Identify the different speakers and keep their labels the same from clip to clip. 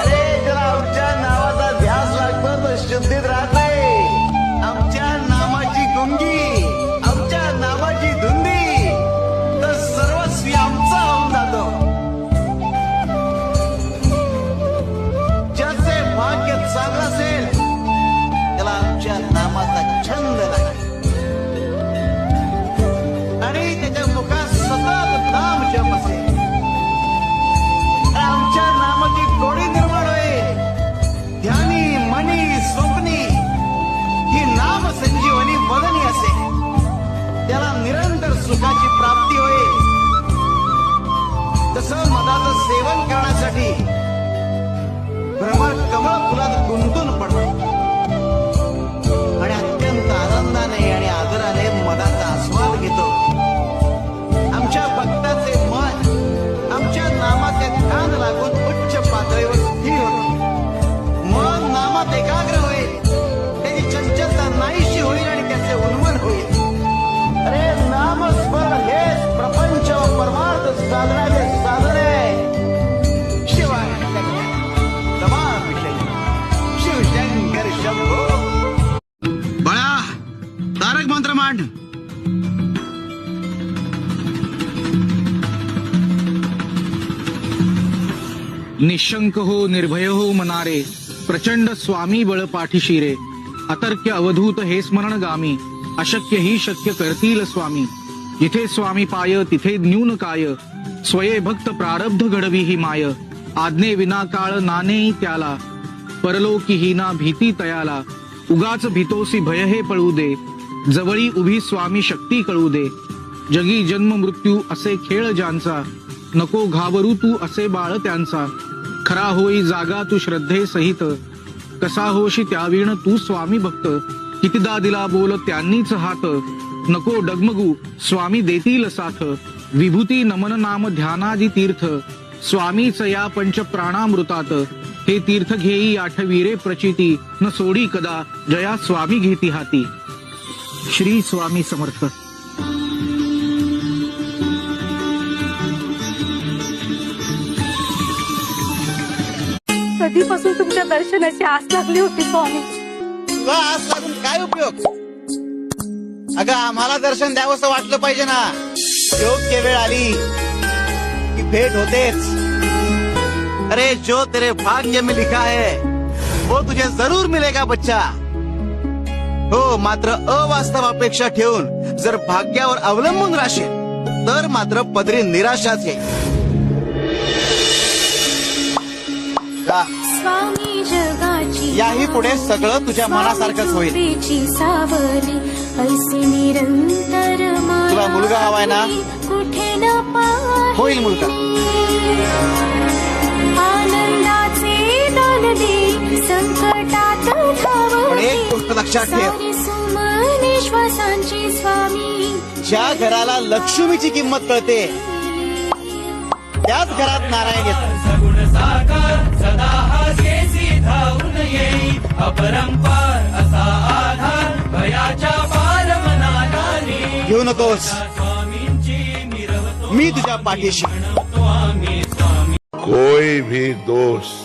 Speaker 1: अरे जरा आमच्या नावाचा ध्यास लागतो तर शुद्धीत राहते. आमच्या नामाची गुंगी, आमच्या नामाची धुंदी तर सर्वस्वी आमचा होऊन जातो. ज्याचे भाग्य चांगलं असेल त्याला आमच्या नामाचा छंद लागेल आणि त्याच्या मुखात सतत नाम जप असेल. आमच्या नामाची गोडी निर्माण होईल. ध्यानी मनी स्वप्नी ही नाम संजीवनी वदनी असेल. त्याला निरंतर सुखाची प्राप्ती होईल. तसं मधाचं सेवन करण्यासाठी भ्रमर कमळ फुलात गुंतून पडतो आणि अत्यंत आनंदाने आणि आदराने मधाचा आस्वाद घेतो. आमच्या भक्ताचे मन आमच्या नामाचे ध्यान लागून उच्च पातळीवर स्थिर होते. मन नामात एकाग्र होईल. त्याची चंचलता नाहीशी होईल आणि त्याचे उन्मन होईल. अरे नामस्मरण हेच प्रपंच व परमार्थ साधनाचे साधन आहे. शिवाय तमाम विषयी शिवशंकर शंभो. बाळा तारक मंत्र मांड.
Speaker 2: निशंक हो निर्भय हो मनारे, प्रचंड स्वामी बळ पाठीशी रे. अतर्क्य अवधूत हे स्मरण गामी, अशक्य ही शक्य करतील स्वामी. जिथे स्वामी पाय तिथे न्यून काय, स्वये भक्त प्रारब्ध घडवी ही माय. आज्ञे विनाकाळ नाने त्याला, परलोकी ही ना भीती तयाला. उगाच भीतोसी भय हे पळू दे, जवळी उभी स्वामी शक्ती कळू दे. जगी जन्म मृत्यू असे खेळ ज्यांचा, नको घाबरू तू असे बाळ त्यांचा. खरा होई जागा तू श्रद्धे सहित, कसा होशी त्याविण तू स्वामी भक्त. कितीदा दिला बोल त्यांनीच हात, नको डगमगू स्वामी देतील साथ. विभूती नमन नाम ध्यानादी तीर्थ, स्वामीच या पंच प्राणामृतात. हे तीर्थ घेई आठवी रे प्रचिती, न सोडी कदा जया स्वामी घेती हाती. श्री स्वामी समर्थ.
Speaker 3: कधीपासून तुमच्या दर्शनाची आस लागली होती स्वामी.
Speaker 1: तुला आस लागून काय उपयोग. अगं आम्हाला दर्शन द्यावंसं वाटलं पाहिजे ना. योग्य वेळ आली की भेट होतेच. अरे जो तेरे भाग्य में लिखा है वो तुझे जरूर मिलेगा बच्चा. हो मात्र अवास्तव अपेक्षा ठेवून जर भाग्यावर अवलंबून राहशील तर मात्र पदरी निराशाच येईल.
Speaker 4: स्वामी जगाची
Speaker 1: याही पुढे सगळं तुझ्या मनासारखंच होईल.
Speaker 4: सावली ऐसे निरंतर
Speaker 1: तुला मुलगा हवाय ना.
Speaker 4: कुठे न पाही
Speaker 1: होईल मुलगा.
Speaker 4: आनंदाचे दान दे संकटात
Speaker 1: पण एक गोष्ट लक्षात ठेव.
Speaker 4: सुमने श्वासांची स्वामी.
Speaker 1: ज्या घराला लक्ष्मीची किंमत कळते त्याच घरात नारायण येतात.
Speaker 5: सदा हास्येसी धावून येई, अपरंपार असा आधार भयाच्या पार मनाला.
Speaker 1: घेऊ नकोस, मी तुझ्या पाठीशी.
Speaker 6: कोई भी दोस्त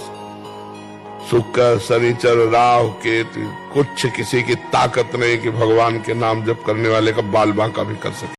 Speaker 6: शुक्र शनिचर राहु केतु कुछ किसी की ताकत नहीं कि भगवान के नाम जप करने वाले का बाल बांका भी कर सके.